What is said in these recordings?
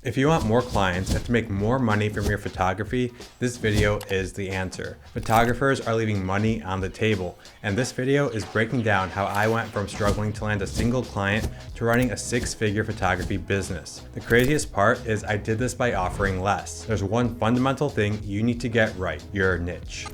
If you want more clients and to make more money from your photography, this video is the answer. Photographers are leaving money on the table, and this video is breaking down how I went from struggling to land a single client to running a six-figure photography business. The craziest part is I did this by offering less. There's one fundamental thing you need to get right: your niche.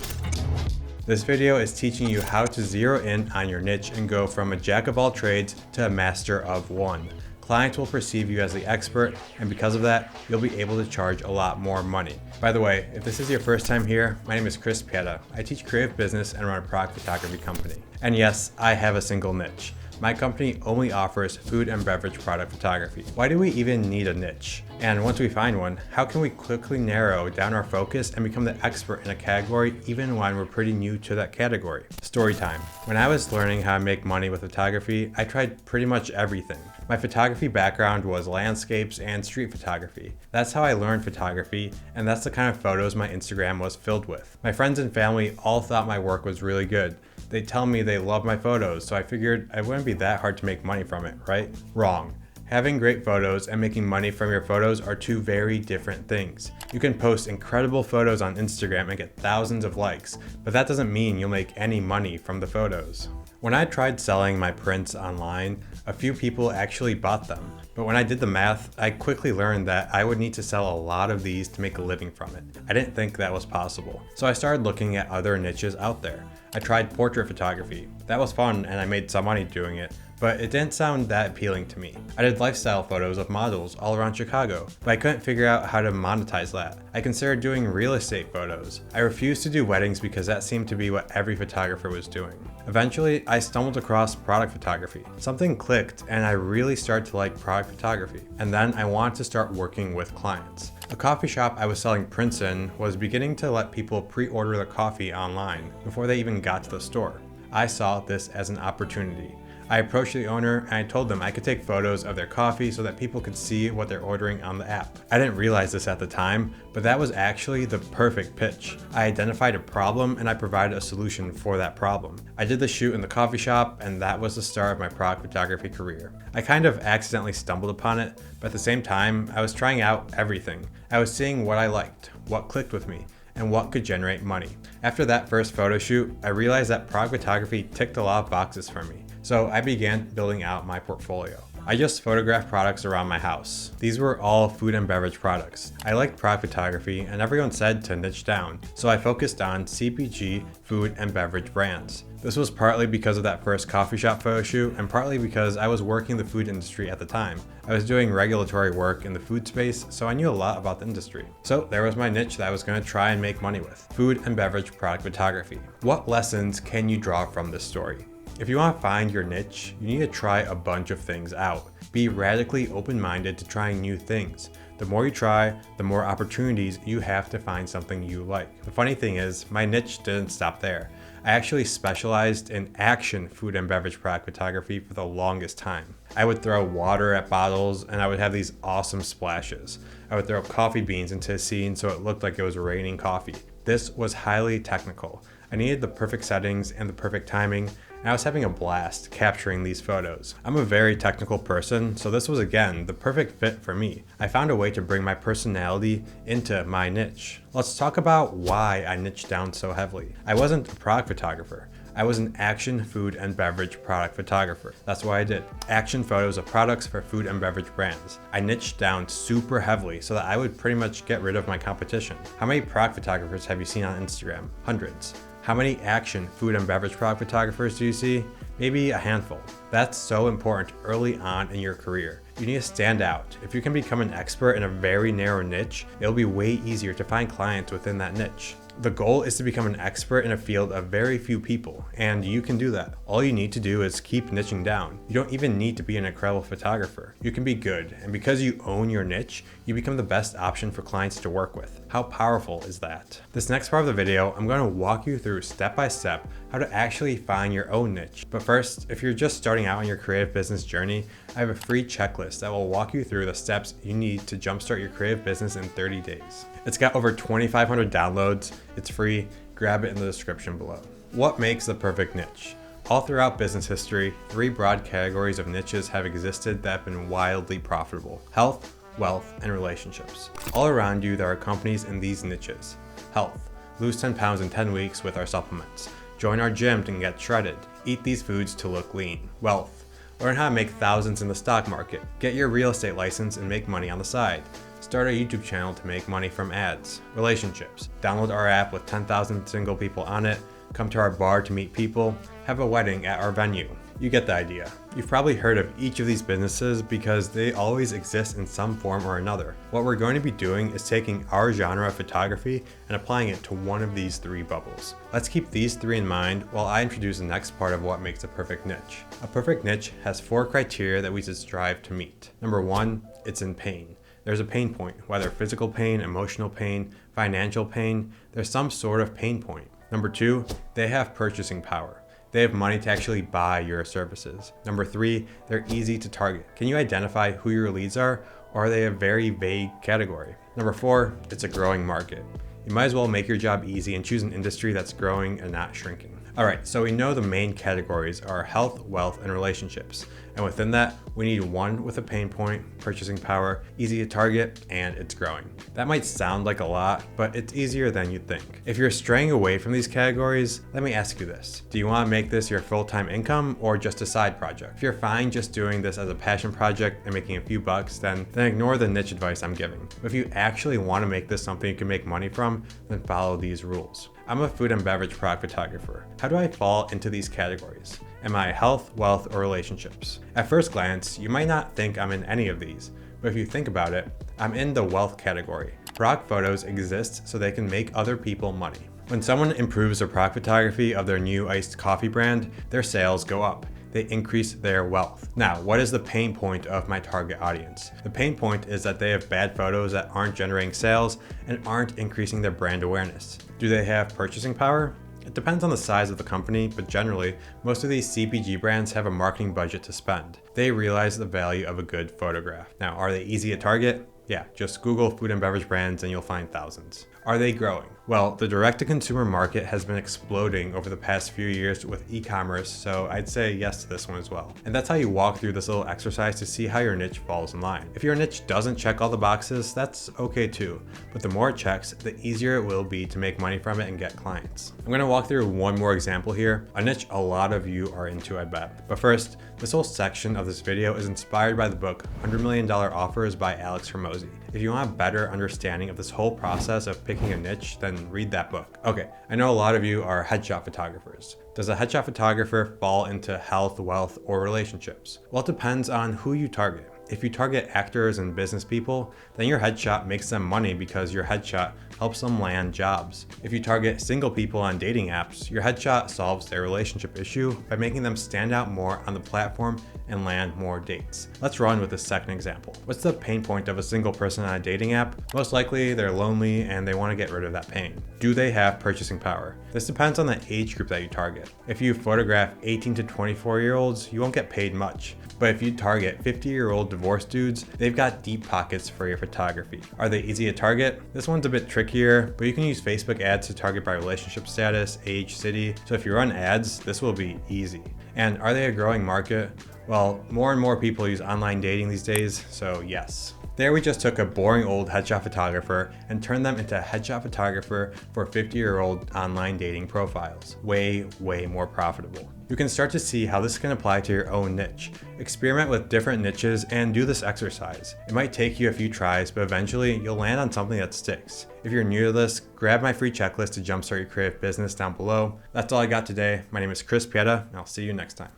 This video is teaching you how to zero in on your niche and go from a jack of all trades to a master of one. Clients will perceive you as the expert, and because of that, you'll be able to charge a lot more money. By the way, if this is your first time here, my name is Chris Pieta. I teach creative business and run a product photography company. And yes, I have a single niche. My company only offers food and beverage product photography. Why do we even need a niche? And once we find one, how can we quickly narrow down our focus and become the expert in a category even when we're pretty new to that category? Story time. When I was learning how to make money with photography, I tried pretty much everything. My photography background was landscapes and street photography. That's how I learned photography, and that's the kind of photos my Instagram was filled with. My friends and family all thought my work was really good. They tell me they love my photos, so I figured it wouldn't be that hard to make money from it, right? Wrong. Having great photos and making money from your photos are two very different things. You can post incredible photos on Instagram and get thousands of likes, but that doesn't mean you'll make any money from the photos. When I tried selling my prints online, a few people actually bought them. But when I did the math, I quickly learned that I would need to sell a lot of these to make a living from it. I didn't think that was possible. So I started looking at other niches out there. I tried portrait photography. That was fun and I made some money doing it, but it didn't sound that appealing to me. I did lifestyle photos of models all around Chicago, but I couldn't figure out how to monetize that. I considered doing real estate photos. I refused to do weddings because that seemed to be what every photographer was doing. Eventually, I stumbled across product photography. Something clicked and I really started to like product photography. And then I wanted to start working with clients. A coffee shop I was selling prints in was beginning to let people pre-order the coffee online before they even got to the store. I saw this as an opportunity. I approached the owner and I told them I could take photos of their coffee so that people could see what they're ordering on the app. I didn't realize this at the time, but that was actually the perfect pitch. I identified a problem and I provided a solution for that problem. I did the shoot in the coffee shop, and that was the start of my product photography career. I kind of accidentally stumbled upon it, but at the same time, I was trying out everything. I was seeing what I liked, what clicked with me, and what could generate money. After that first photo shoot, I realized that product photography ticked a lot of boxes for me. So I began building out my portfolio. I just photographed products around my house. These were all food and beverage products. I liked product photography and everyone said to niche down, so I focused on CPG, food and beverage brands. This was partly because of that first coffee shop photo shoot and partly because I was working the food industry at the time. I was doing regulatory work in the food space, so I knew a lot about the industry. So there was my niche that I was going to try and make money with: food and beverage product photography. What lessons can you draw from this story? If you want to find your niche, you need to try a bunch of things out. Be radically open-minded to trying new things. The more you try, the more opportunities you have to find something you like. The funny thing is, my niche didn't stop there. I actually specialized in action food and beverage product photography for the longest time. I would throw water at bottles and I would have these awesome splashes. I would throw coffee beans into a scene so it looked like it was raining coffee. This was highly technical. I needed the perfect settings and the perfect timing, and I was having a blast capturing these photos. I'm a very technical person, so this was again the perfect fit for me. I found a way to bring my personality into my niche. Let's talk about why I niched down so heavily. I wasn't a product photographer. I was an action food and beverage product photographer. That's what I did. Action photos of products for food and beverage brands. I niched down super heavily so that I would pretty much get rid of my competition. How many product photographers have you seen on Instagram? Hundreds. How many action food and beverage product photographers do you see? Maybe a handful. That's so important early on in your career. You need to stand out. If you can become an expert in a very narrow niche, it'll be way easier to find clients within that niche. The goal is to become an expert in a field of very few people, and you can do that. All you need to do is keep niching down. You don't even need to be an incredible photographer. You can be good, and because you own your niche, you become the best option for clients to work with. How powerful is that? This next part of the video, I'm going to walk you through step by step how to actually find your own niche. But first, if you're just starting out on your creative business journey, I have a free checklist that will walk you through the steps you need to jumpstart your creative business in 30 days. It's got over 2,500 downloads. It's free. Grab it in the description below. What makes the perfect niche? All throughout business history, three broad categories of niches have existed that have been wildly profitable: health, wealth, and relationships. All around you, there are companies in these niches. Health. Lose 10 pounds in 10 weeks with our supplements. Join our gym to get shredded. Eat these foods to look lean. Wealth. Learn how to make thousands in the stock market. Get your real estate license and make money on the side. Start a YouTube channel to make money from ads. Relationships. Download our app with 10,000 single people on it. Come to our bar to meet people. Have a wedding at our venue. You get the idea. You've probably heard of each of these businesses because they always exist in some form or another. What we're going to be doing is taking our genre of photography and applying it to one of these three bubbles. Let's keep these three in mind while I introduce the next part of what makes a perfect niche. A perfect niche has 4 criteria that we should strive to meet. Number 1, it's in pain. There's a pain point, whether physical pain, emotional pain, financial pain, there's some sort of pain point. Number 2, they have purchasing power. They have money to actually buy your services. Number 3, they're easy to target. Can you identify who your leads are, or are they a very vague category? Number 4, it's a growing market. You might as well make your job easy and choose an industry that's growing and not shrinking. All right, so we know the main categories are health, wealth, and relationships. And within that, we need one with a pain point, purchasing power, easy to target, and it's growing. That might sound like a lot, but it's easier than you'd think. If you're straying away from these categories, let me ask you this. Do you want to make this your full-time income or just a side project? If you're fine just doing this as a passion project and making a few bucks, then ignore the niche advice I'm giving. But if you actually want to make this something you can make money from, then follow these rules. I'm a food and beverage product photographer. How do I fall into these categories? Am I health, wealth, or relationships? At first glance, you might not think I'm in any of these, but if you think about it, I'm in the wealth category. Product photos exist so they can make other people money. When someone improves the product photography of their new iced coffee brand, their sales go up. They increase their wealth. Now, what is the pain point of my target audience? The pain point is that they have bad photos that aren't generating sales and aren't increasing their brand awareness. Do they have purchasing power? It depends on the size of the company, but generally, most of these CPG brands have a marketing budget to spend. They realize the value of a good photograph. Now, are they easy to target? Yeah, just Google food and beverage brands and you'll find thousands. Are they growing? Well, the direct-to-consumer market has been exploding over the past few years with e-commerce, so I'd say yes to this one as well. And that's how you walk through this little exercise to see how your niche falls in line. If your niche doesn't check all the boxes, that's okay too. But the more it checks, the easier it will be to make money from it and get clients. I'm gonna walk through one more example here, a niche a lot of you are into, I bet. But first, this whole section of this video is inspired by the book $100 Million Offers by Alex Hormozi. If you want a better understanding of this whole process of picking a niche, then read that book. Okay, I know a lot of you are headshot photographers. Does a headshot photographer fall into health, wealth, or relationships? Well, it depends on who you target. If you target actors and business people, then your headshot makes them money because your headshot helps them land jobs. If you target single people on dating apps, your headshot solves their relationship issue by making them stand out more on the platform and land more dates. Let's run with the second example. What's the pain point of a single person on a dating app? Most likely they're lonely and they want to get rid of that pain. Do they have purchasing power? This depends on the age group that you target. If you photograph 18 to 24-year-olds, you won't get paid much. But if you target 50-year-old divorced dudes, they've got deep pockets for your photography. Are they easy to target? This one's a bit trickier, but you can use Facebook ads to target by relationship status, age, city. So if you run ads, this will be easy. And are they a growing market? Well, more and more people use online dating these days, so yes. There we just took a boring old headshot photographer and turned them into a headshot photographer for 50-year-old online dating profiles. Way more profitable. You can start to see how this can apply to your own niche. Experiment with different niches and do this exercise. It might take you a few tries, but eventually you'll land on something that sticks. If you're new to this, grab my free checklist to jumpstart your creative business down below. That's all I got today. My name is Chris Pieta, and I'll see you next time.